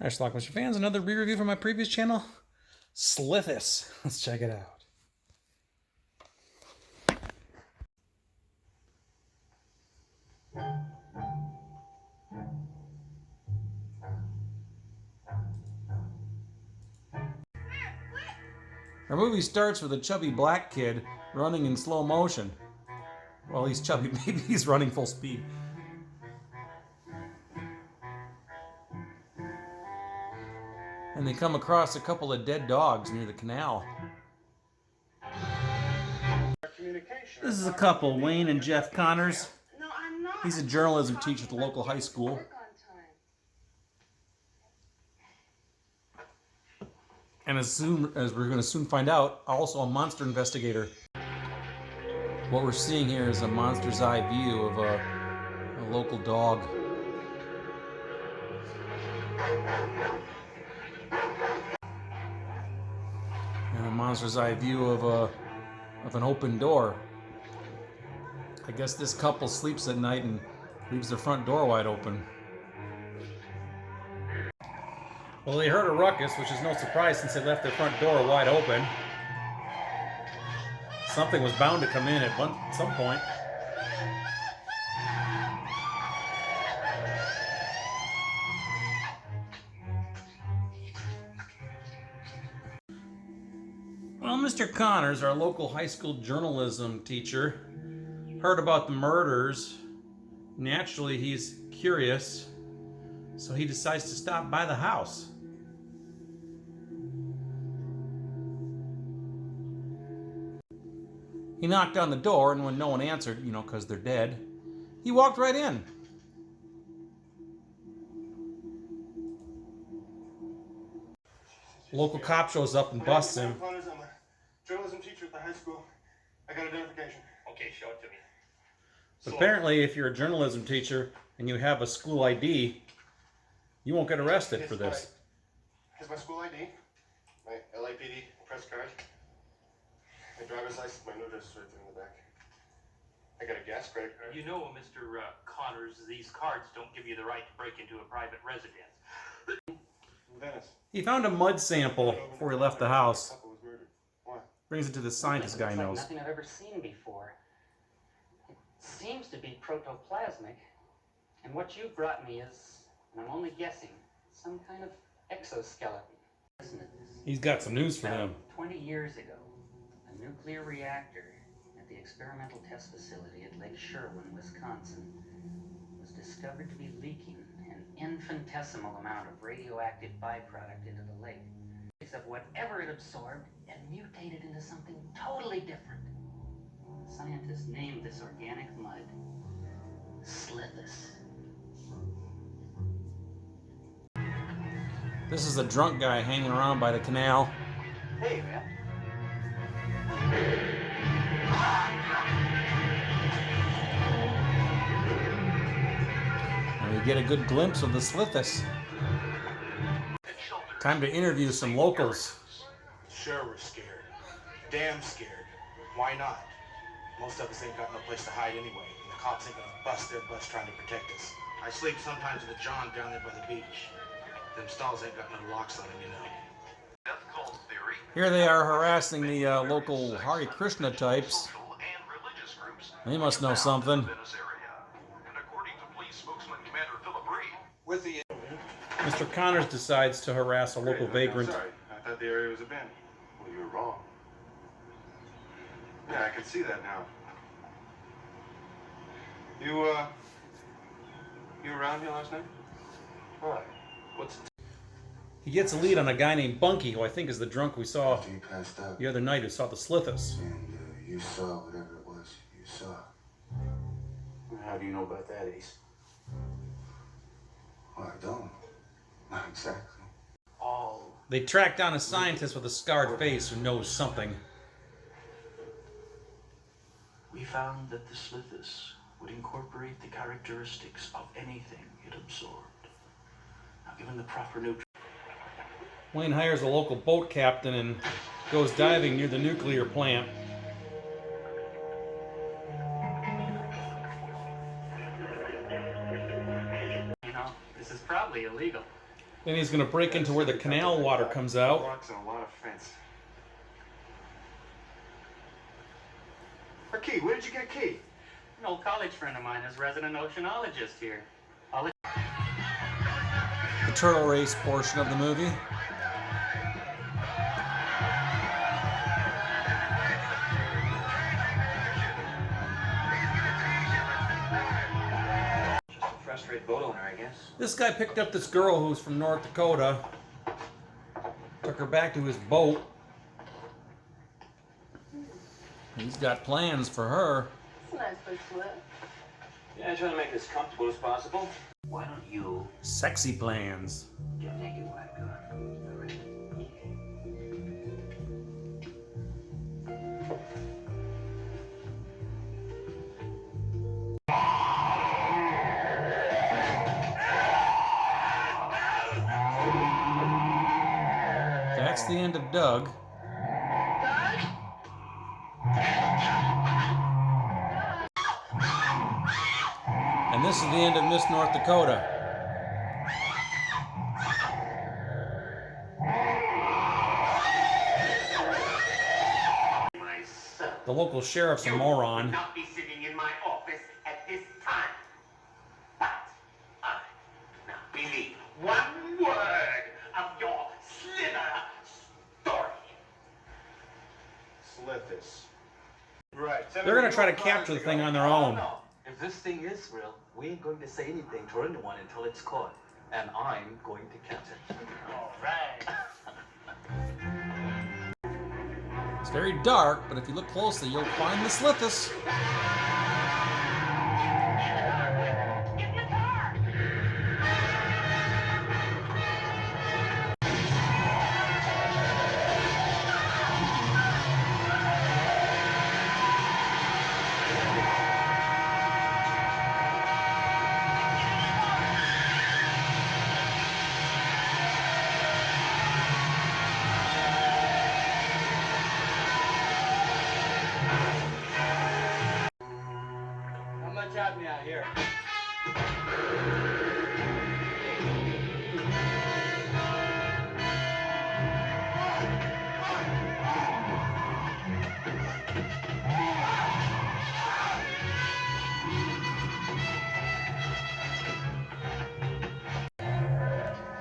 Alright, Schlockmeister fans, another re-review from my previous channel, SLITHIS. Let's check it out. Our movie starts with a chubby black kid running in slow motion. Well, he's chubby, maybe he's running full speed. And they come across a couple of dead dogs near the canal. This is a couple, Wayne and Jeff Connors. He's a journalism teacher at the local high school. And as we're going to soon find out, also a monster investigator. What we're seeing here is a monster's eye view of a local dog. And a monster's eye view of an open door. I guess this couple sleeps at night and leaves their front door wide open. Well, they heard a ruckus, which is no surprise since they left their front door wide open. Something was bound to come in at some point. Well, Mr. Connors, our local high school journalism teacher, heard about the murders. Naturally, he's curious, so he decides to stop by the house. He knocked on the door, and when no one answered, you know, because they're dead, he walked right in. Local cop shows up and busts him. I'm a journalism teacher at the high school. I got identification. Okay, show it to me. But apparently, if you're a journalism teacher and you have a school ID, you won't get arrested for this. Here's my school ID, my LAPD press card, my driver's license, my notice right there in the back. I got a gas credit card. You know, Mr. Connors, these cards don't give you the right to break into a private residence. Venice. He found a mud sample before he left the house. Couple was murdered. Why? Brings it to the scientist guy knows. Nothing I've ever seen before. It seems to be protoplasmic, and what you brought me is, and I'm only guessing, some kind of exoskeleton. Listen to this. He's got some news for them. 20 years ago, a nuclear reactor at the experimental test facility at Lake Sherwin, Wisconsin, was discovered to be leaking an infinitesimal amount of radioactive byproduct into the lake. Of whatever it absorbed and mutated into something totally different. Scientists named this organic mud SLITHIS. This is a drunk guy hanging around by the canal. Hey, man. And we get a good glimpse of the SLITHIS. Time to interview some locals. Sure, we're scared. Damn scared. Why not? Most of us ain't got no place to hide anyway, and the cops ain't gonna bust their butts trying to protect us. I sleep sometimes in the John down there by the beach. Them stalls ain't got no locks on them, you know. Here they are harassing the local Hare Krishna types. They must know something. With the... Mr. Connors decides to harass a local vagrant. I'm sorry. I thought the area was abandoned. Well, you were wrong. Yeah, I can see that now. You around here last night? Why? What's... He gets a lead on a guy named Bunky, who I think is the drunk we saw You passed out, the other night who saw the SLITHIS. and you saw whatever it was you saw. How do you know about that, Ace? Well, I don't. Not exactly. All. They track down a scientist with a scarred face who knows something. We found that the SLITHIS would incorporate the characteristics of anything it absorbed. Now, given the proper nutrients. Wayne hires a local boat captain and goes diving near the nuclear plant. You know, this is probably illegal. Then he's going to break into where the canal water comes out. Rocks and a lot of fence. A key. Where did you get a key? An old college friend of mine is resident oceanologist here. The turtle race portion of the movie. Just a frustrated boat owner, I guess. This guy picked up this girl who's from North Dakota, took her back to his boat. He's got plans for her. It's a nice place to live. Yeah, I try to make it as comfortable as possible. Why don't you Sexy plans. get naked while I'm gone? All right. That's the end of Doug. And this is the end of Miss North Dakota. Myself. The local sheriff's a moron. Would not be sitting in my office at this time. But I do not believe one word of your slither story. SLITHIS. Right. They're going to try to capture the thing on their own. If this thing is real, we ain't going to say anything to anyone until it's caught. And I'm going to catch it. All right. It's very dark, but if you look closely, you'll find the SLITHIS. Get in the car. How much have me out here?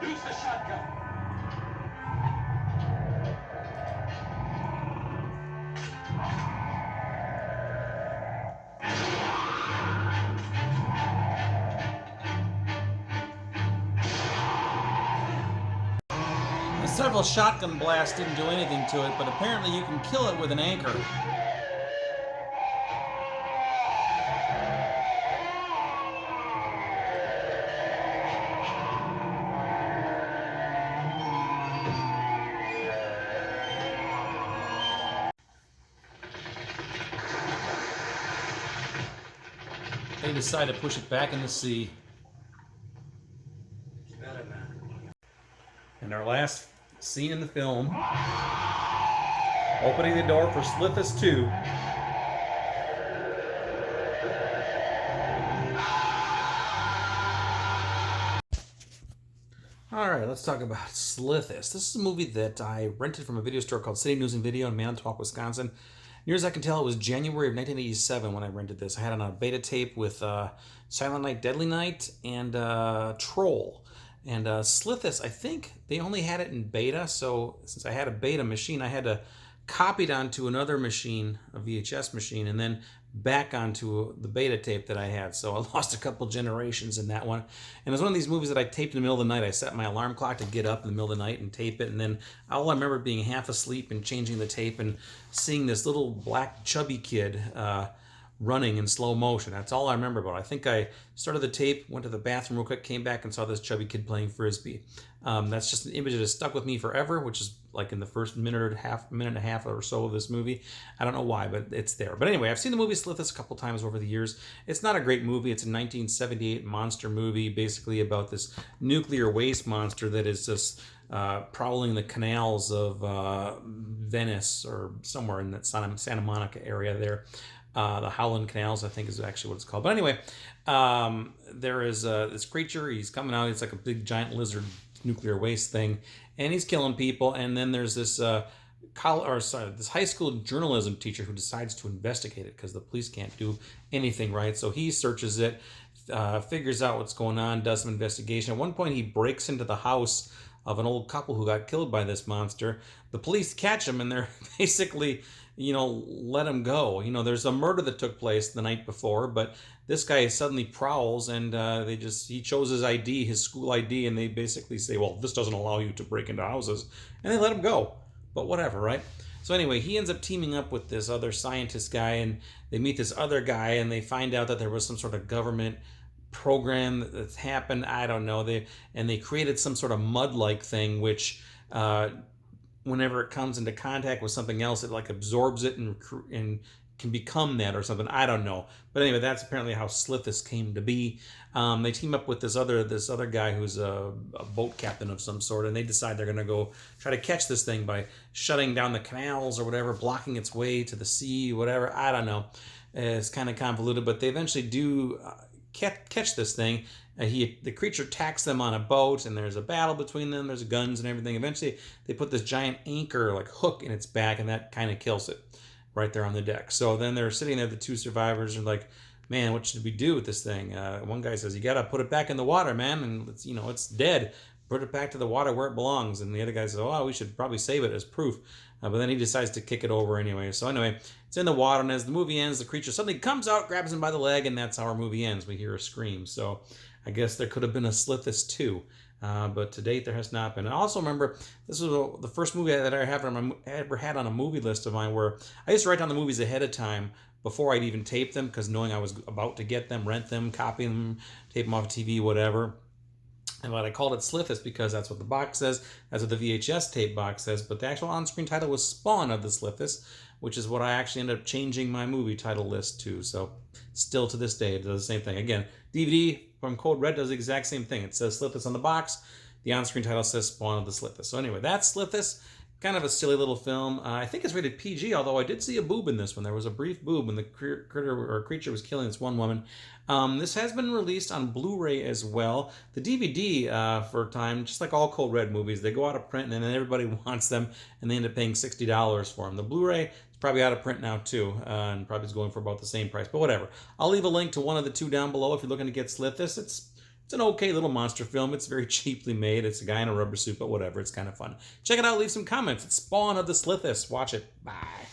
Use the shotgun. Several shotgun blasts didn't do anything to it, but apparently you can kill it with an anchor. They decide to push it back in the sea. And our last scene in the film, opening the door for SLITHIS 2. Alright, let's talk about SLITHIS. This is a movie that I rented from a video store called City News and Video in Manitowoc, Wisconsin. Near as I can tell, it was January of 1987 when I rented this. I had it on a beta tape with Silent Night, Deadly Night, and Troll. And SLITHIS, I think they only had it in beta, so since I had a beta machine, I had to copy it onto another machine, a VHS machine, and then back onto the beta tape that I had. So I lost a couple generations in that one. And it was one of these movies that I taped in the middle of the night. I set my alarm clock to get up in the middle of the night and tape it, and then all I remember being half asleep and changing the tape and seeing this little black chubby kid running in slow motion. That's all I remember about it. I think I started the tape, went to the bathroom real quick, came back and saw this chubby kid playing Frisbee. That's just an image that has stuck with me forever, which is like in the first minute and a half or so of this movie. I don't know why, but it's there. But anyway, I've seen the movie SLITHIS a couple times over the years. It's not a great movie. It's a 1978 monster movie, basically about this nuclear waste monster that is just prowling the canals of Venice or somewhere in that Santa Monica area there. The Howland Canals, I think, is actually what it's called. But anyway, there is this creature. He's coming out. It's like a big giant lizard nuclear waste thing, and he's killing people. And then there's this this high school journalism teacher who decides to investigate it because the police can't do anything, right? So he searches it, figures out what's going on, does some investigation. At one point, he breaks into the house of an old couple who got killed by this monster. The police catch him, and they're basically, let him go. There's a murder that took place the night before, but this guy suddenly prowls, and he chose his ID, his school ID, and they basically say, well, this doesn't allow you to break into houses, and they let him go. But whatever, right? So anyway, he ends up teaming up with this other scientist guy, and they meet this other guy, and they find out that there was some sort of government program that's happened. I don't know. They created some sort of mud-like thing, which whenever it comes into contact with something else, it like absorbs it and can become that or something. I don't know. But anyway, that's apparently how SLITHIS came to be. They team up with this other guy who's a boat captain of some sort, and they decide they're going to go try to catch this thing by shutting down the canals or whatever, blocking its way to the sea, whatever. I don't know. It's kind of convoluted, but they eventually do catch this thing. The creature attacks them on a boat, and there's a battle between them. There's guns and everything. Eventually, they put this giant anchor, like hook, in its back, and that kind of kills it right there on the deck. So then they're sitting there, the two survivors are like, man, what should we do with this thing? One guy says, you got to put it back in the water, man, and it's dead. Put it back to the water where it belongs. And the other guy says, oh, we should probably save it as proof. But then he decides to kick it over anyway. So anyway, it's in the water, and as the movie ends, the creature suddenly comes out, grabs him by the leg, and that's how our movie ends. We hear a scream. So I guess there could have been a SLITHIS 2. But to date, there has not been. And I also remember, this was the first movie that I ever had on a movie list of mine, where I used to write down the movies ahead of time before I'd even tape them, because knowing I was about to get them, rent them, copy them, tape them off TV, whatever. And I called it SLITHIS because that's what the box says, that's what the VHS tape box says, but the actual on-screen title was Spawn of the SLITHIS, which is what I actually ended up changing my movie title list to. So still to this day, it does the same thing. Again, DVD from Code Red does the exact same thing. It says SLITHIS on the box. The on-screen title says Spawn of the SLITHIS. So anyway, that's SLITHIS. Kind of a silly little film. I think it's rated PG, although I did see a boob in this one. There was a brief boob when the creature was killing this one woman. This has been released on Blu-ray as well. The DVD, for a time, just like all Code Red movies, they go out of print and then everybody wants them, and they end up paying $60 for them. The Blu-ray is probably out of print now too, and probably is going for about the same price, but whatever. I'll leave a link to one of the two down below if you're looking to get SLITHIS. It's an okay little monster film. It's very cheaply made. It's a guy in a rubber suit, but whatever. It's kind of fun. Check it out. Leave some comments. It's Spawn of the SLITHIS. Watch it. Bye.